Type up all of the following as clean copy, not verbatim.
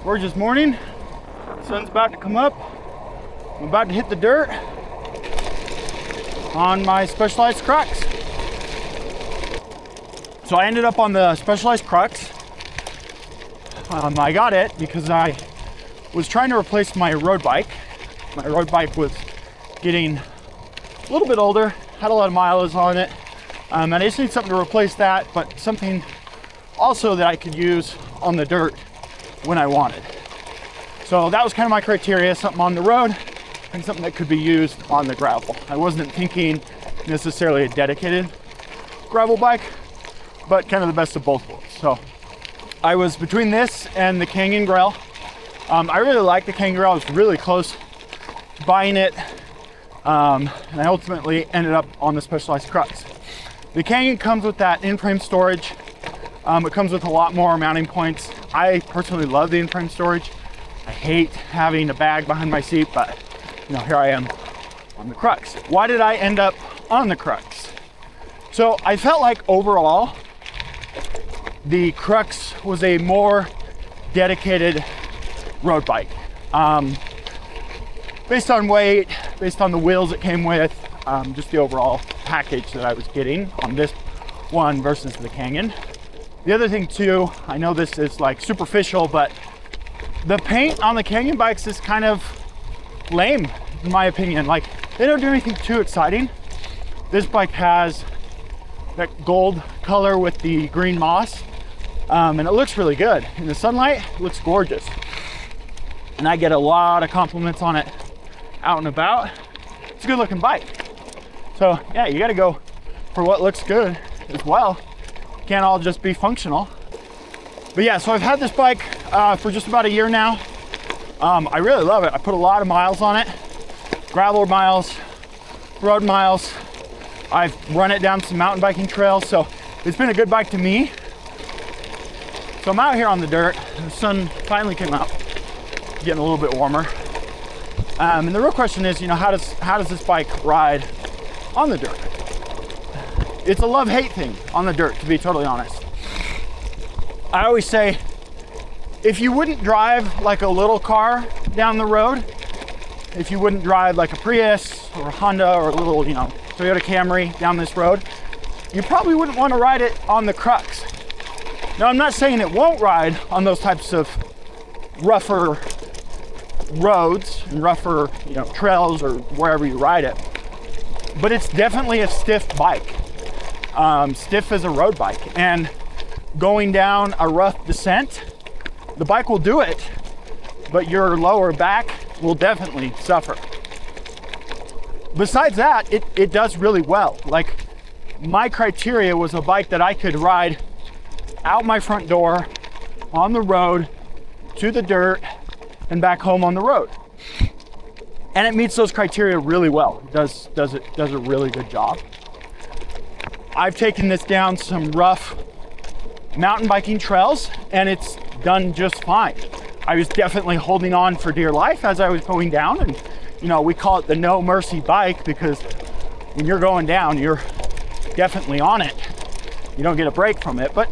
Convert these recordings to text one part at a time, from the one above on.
Gorgeous morning. Sun's about to come up. I'm about to hit the dirt on my Specialized Crux. So I ended up on the Specialized Crux. I got it because I was trying to replace my road bike. My road bike was getting a little bit older, had a lot of mileage on it, and I just need something to replace that, but something also that I could use on the dirt when I wanted. So that was kind of my criteria, something on the road and something that could be used on the gravel. I wasn't thinking necessarily a dedicated gravel bike, but kind of the best of both worlds. So I was between this and the Canyon Grail. I really like the Canyon Grail. I was really close to buying it, and I ultimately ended up on the Specialized Crux. The Canyon comes with that in-frame storage. It comes with a lot more mounting points. I personally love the in-frame storage. I hate having a bag behind my seat, but here I am on the Crux. Why did I end up on the Crux? So I felt like overall, the Crux was a more dedicated road bike. Based on weight, based on the wheels it came with, just the overall package that I was getting on this one versus the Canyon. The other thing too, I know this is like superficial, but the paint on the Canyon bikes is kind of lame, in my opinion. Like, they don't do anything too exciting. This bike has that gold color with the green moss, and it looks really good. In the sunlight, it looks gorgeous. And I get a lot of compliments on it out and about. It's a good looking bike. So yeah, you gotta go for what looks good as well. Can't all just be functional. But yeah, so I've had this bike for just about a year now. I really love it. I put a lot of miles on it. Gravel miles, road miles. I've run it down some mountain biking trails, so it's been a good bike to me. So I'm out here on the dirt. The sun finally came out, getting a little bit warmer. And the real question is, how does this bike ride on the dirt? It's a love-hate thing on the dirt, to be totally honest. I always say, if you wouldn't drive like a little car down the road, if you wouldn't drive like a Prius or a Honda or a little, Toyota Camry down this road, you probably wouldn't want to ride it on the Crux. Now, I'm not saying it won't ride on those types of rougher roads and rougher, trails or wherever you ride it, but it's definitely a stiff bike. Stiff as a road bike, and going down a rough descent, the bike will do it, but your lower back will definitely suffer. Besides that, it does really well. Like, my criteria was a bike that I could ride out my front door, on the road, to the dirt, and back home on the road. And it meets those criteria really well. It does a really good job. I've taken this down some rough mountain biking trails, and it's done just fine. I was definitely holding on for dear life as I was going down, and we call it the no mercy bike because when you're going down, you're definitely on it. You don't get a break from it, but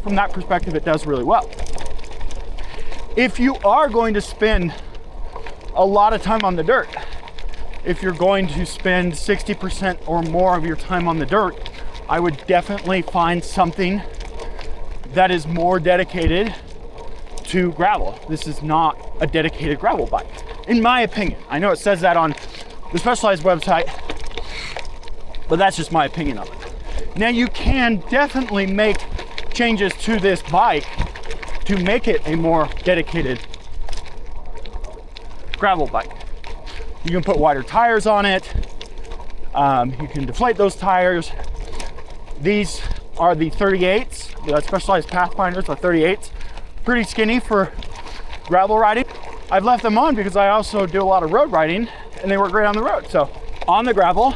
from that perspective, it does really well. If you are going to spend a lot of time on the dirt, if you're going to spend 60% or more of your time on the dirt, I would definitely find something that is more dedicated to gravel. This is not a dedicated gravel bike, in my opinion. I know it says that on the Specialized website, but that's just my opinion of it. Now, you can definitely make changes to this bike to make it a more dedicated gravel bike. You can put wider tires on it. You can deflate those tires. These are the 38s, the Specialized Pathfinders are 38s. Pretty skinny for gravel riding. I've left them on because I also do a lot of road riding, and they work great on the road. So on the gravel,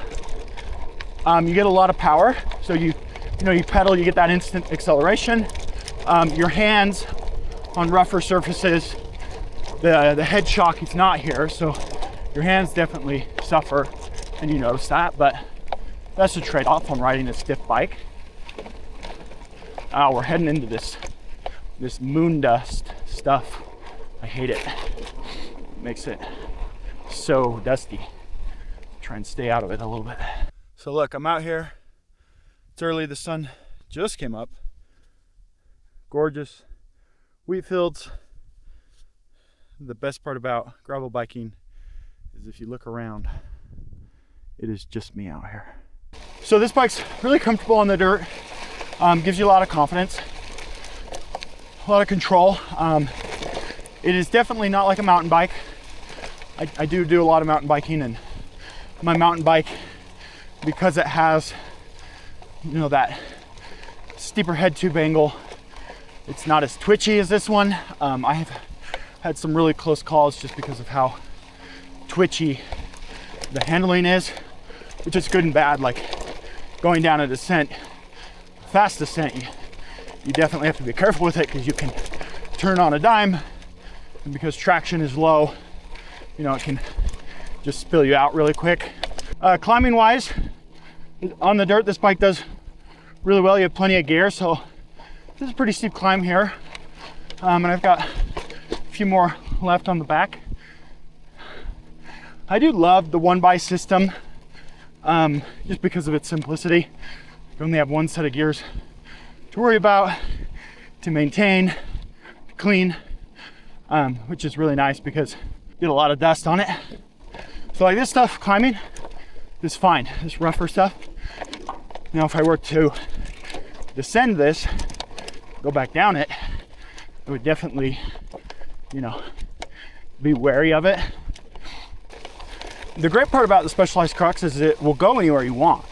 you get a lot of power. So you pedal, you get that instant acceleration. Your hands on rougher surfaces, the head shock is not here, so your hands definitely suffer, and you notice that, but that's a trade-off on riding a stiff bike. We're heading into this moon dust stuff I hate it. It makes it so dusty. Try and stay out of it a little bit. So look, I'm out here. It's early, the sun just came up. Gorgeous wheat fields. The best part about gravel biking is if you look around, it is just me out here. So this bike's really comfortable on the dirt. Gives you a lot of confidence, a lot of control. It is definitely not like a mountain bike. I do a lot of mountain biking, and my mountain bike, because it has, you know, that steeper head tube angle, it's not as twitchy as this one. I have had some really close calls just because of how twitchy the handling is, which is good and bad. Like going down a descent, fast descent, you definitely have to be careful with it because you can turn on a dime, and because traction is low, you know, it can just spill you out really quick. Climbing wise, on the dirt, this bike does really well. You have plenty of gear, so this is a pretty steep climb here. And I've got a few more left on the back. I do love the one-by system, just because of its simplicity. You only have one set of gears to worry about, to maintain, to clean, which is really nice because you get a lot of dust on it. So like this stuff, climbing, is fine. This rougher stuff. Now if I were to descend this, go back down it, I would definitely, you know, be wary of it. The great part about the Specialized Crux is it will go anywhere you want.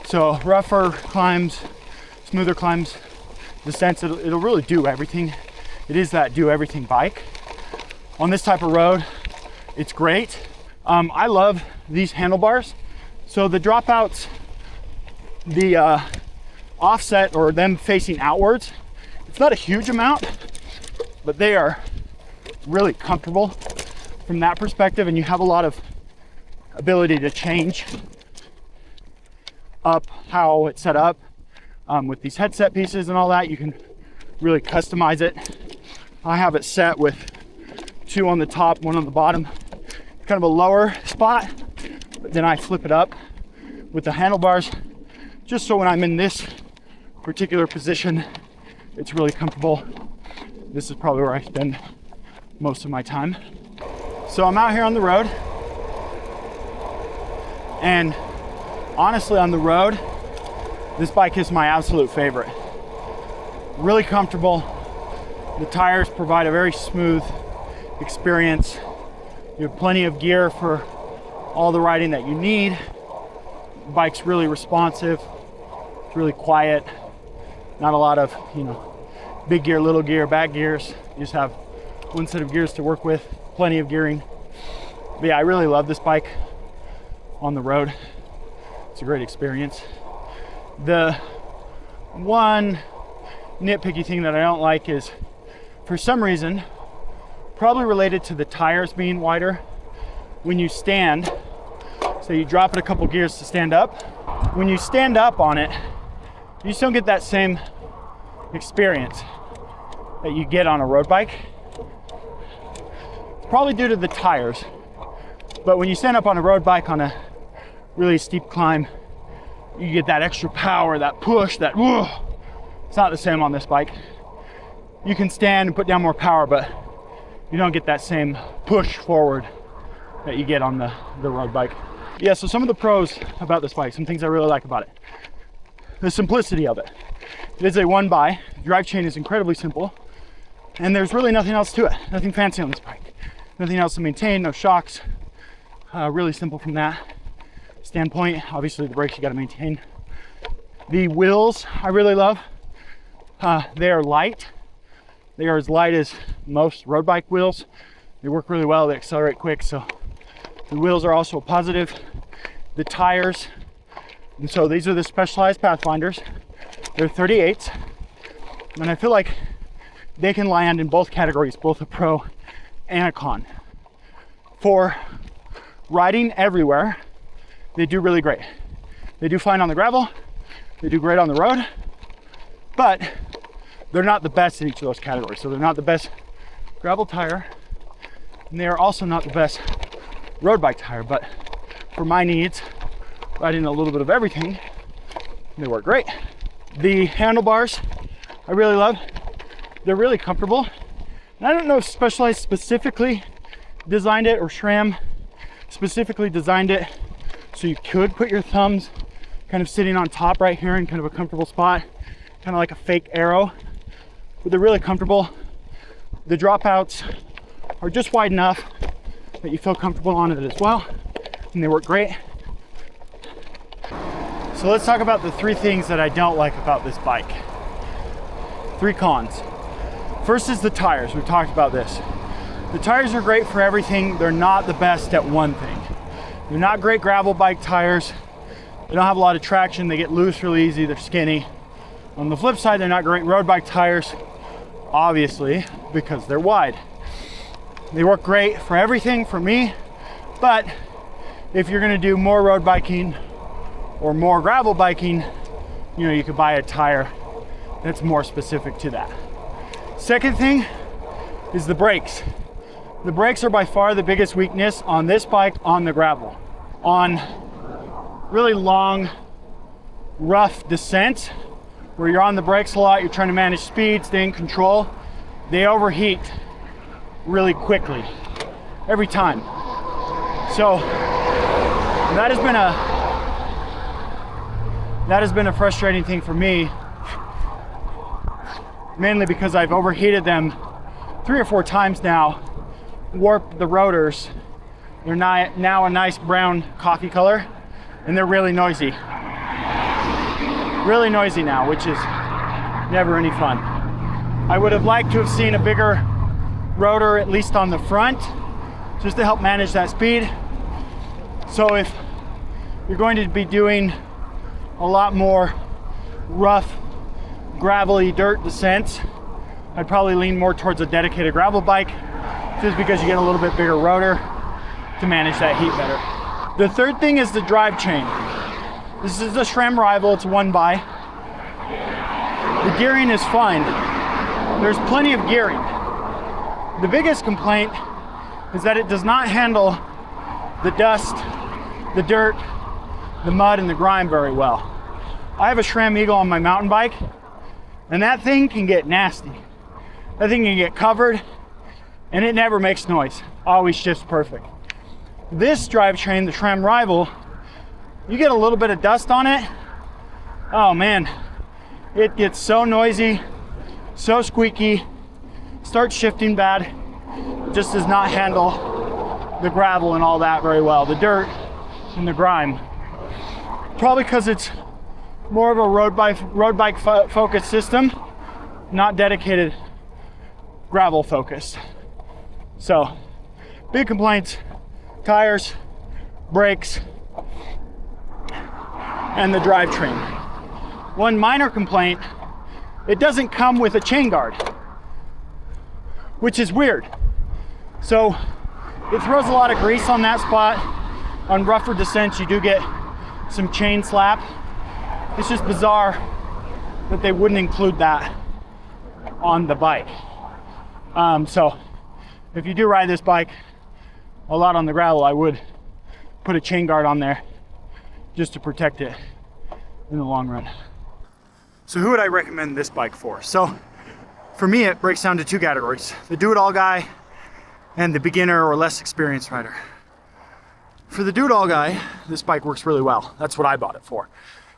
So rougher climbs, smoother climbs, descents, it'll really do everything. It is that do everything bike. On this type of road, it's great. I love these handlebars. So the dropouts, the offset or them facing outwards, it's not a huge amount, but they are really comfortable from that perspective, and you have a lot of ability to change up how it's set up with these headset pieces and all that. You can really customize it. I have it set with 2 on the top, 1 on the bottom, kind of a lower spot, but then I flip it up with the handlebars, just so when I'm in this particular position, it's really comfortable. This is probably where I spend most of my time. So I'm out here on the road, and honestly on the road, this bike is my absolute favorite. Really comfortable. The tires provide a very smooth experience. You have plenty of gear for all the riding that you need. The bike's really responsive. It's really quiet. Not a lot of, you know, big gear, little gear, bad gears. You just have one set of gears to work with, plenty of gearing. But yeah, I really love this bike on the road. It's a great experience. The one nitpicky thing that I don't like is, for some reason, probably related to the tires being wider, when you stand, so you drop it a couple gears to stand up, when you stand up on it, you just don't get that same experience that you get on a road bike. It's probably due to the tires, but when you stand up on a road bike on a really steep climb, you get that extra power, that push, that whoa. It's not the same on this bike. You can stand and put down more power, but you don't get that same push forward that you get on the road bike. Yeah, so some of the pros about this bike, some things I really like about it. The simplicity of it. It is a one-by. The drive chain is incredibly simple, and there's really nothing else to it. Nothing fancy on this bike. Nothing else to maintain, no shocks. Really simple from that standpoint. Obviously the brakes you gotta maintain. The wheels I really love. They are light. They are as light as most road bike wheels. They work really well, they accelerate quick, so the wheels are also a positive. The tires, and so these are the Specialized Pathfinders. They're 38s, and I feel like they can land in both categories, both a pro and a con. For riding everywhere, they do really great. They do fine on the gravel, they do great on the road, but they're not the best in each of those categories. So they're not the best gravel tire, and they are also not the best road bike tire, but for my needs, riding a little bit of everything, they work great. The handlebars I really love. They're really comfortable. And I don't know if Specialized specifically designed it or SRAM specifically designed it so you could put your thumbs kind of sitting on top right here in kind of a comfortable spot, kind of like a fake arrow, but they're really comfortable. The dropouts are just wide enough that you feel comfortable on it as well, and they work great. So let's talk about the 3 things that I don't like about this bike. 3 cons. First is the tires. We've talked about this. The tires are great for everything. They're not the best at one thing. They're not great gravel bike tires. They don't have a lot of traction. They get loose really easy. They're skinny. On the flip side, they're not great road bike tires, obviously, because they're wide. They work great for everything for me, but if you're gonna do more road biking or more gravel biking, you know, you could buy a tire that's more specific to that. Second thing is the brakes. The brakes are by far the biggest weakness on this bike on the gravel. On really long, rough descents, where you're on the brakes a lot, you're trying to manage speed, stay in control, they overheat really quickly, every time. So that has been a frustrating thing for me, mainly because I've overheated them 3 or 4 times now, warped the rotors. They're now a nice brown coffee color, and they're really noisy. Really noisy now, which is never any fun. I would have liked to have seen a bigger rotor, at least on the front, just to help manage that speed. So if you're going to be doing a lot more rough, gravelly dirt descents, I'd probably lean more towards a dedicated gravel bike, just because you get a little bit bigger rotor to manage that heat better. The third thing is the drive chain. This is a SRAM rival, it's 1x. The gearing is fine. There's plenty of gearing. The biggest complaint is that it does not handle the dust, the dirt, the mud, and the grime very well. I have a SRAM Eagle on my mountain bike, and that thing can get nasty. That thing can get covered, and it never makes noise. Always just perfect. This drivetrain, the SRAM Rival, you get a little bit of dust on it, oh man, it gets so noisy, so squeaky, starts shifting bad. It just does not handle the gravel and all that very well, the dirt and the grime. Probably because it's more of a road bike focused system, not dedicated gravel focused. So, big complaints: tires, brakes, and the drivetrain. One minor complaint: it doesn't come with a chain guard, which is weird. So it throws a lot of grease on that spot. On rougher descents, you do get some chain slap. It's just bizarre that they wouldn't include that on the bike. So if you do ride this bike a lot on the gravel, I would put a chain guard on there just to protect it in the long run. So who would I recommend this bike for? So for me, it breaks down to 2 categories: the do-it-all guy and the beginner or less experienced rider. For the do-it-all guy, this bike works really well. That's what I bought it for.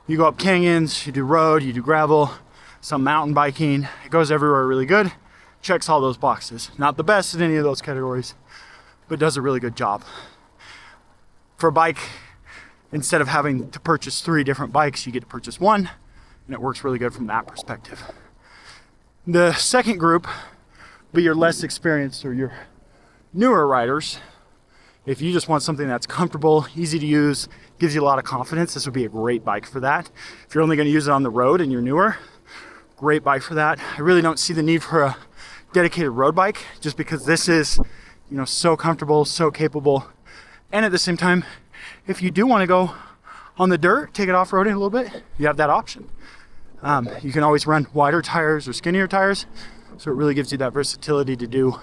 You go up canyons, you do road, you do gravel, some mountain biking. It goes everywhere really good. Checks all those boxes. Not the best in any of those categories, but does a really good job. For a bike, instead of having to purchase 3 different bikes, you get to purchase 1, and it works really good from that perspective. The second group will be your less experienced or your newer riders. If you just want something that's comfortable, easy to use, gives you a lot of confidence, this would be a great bike for that. If you're only going to use it on the road and you're newer, great bike for that. I really don't see the need for a dedicated road bike, just because this is, so comfortable, so capable. And at the same time, if you do want to go on the dirt, take it off-roading a little bit, you have that option. You can always run wider tires or skinnier tires, so it really gives you that versatility to do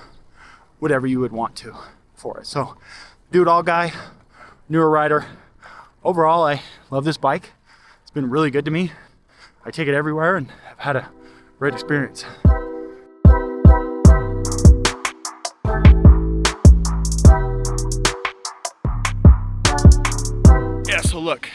whatever you would want to for it. So do it all guy, newer rider. Overall, I love this bike. It's been really good to me. I take it everywhere and have had a great experience. Yeah, so look,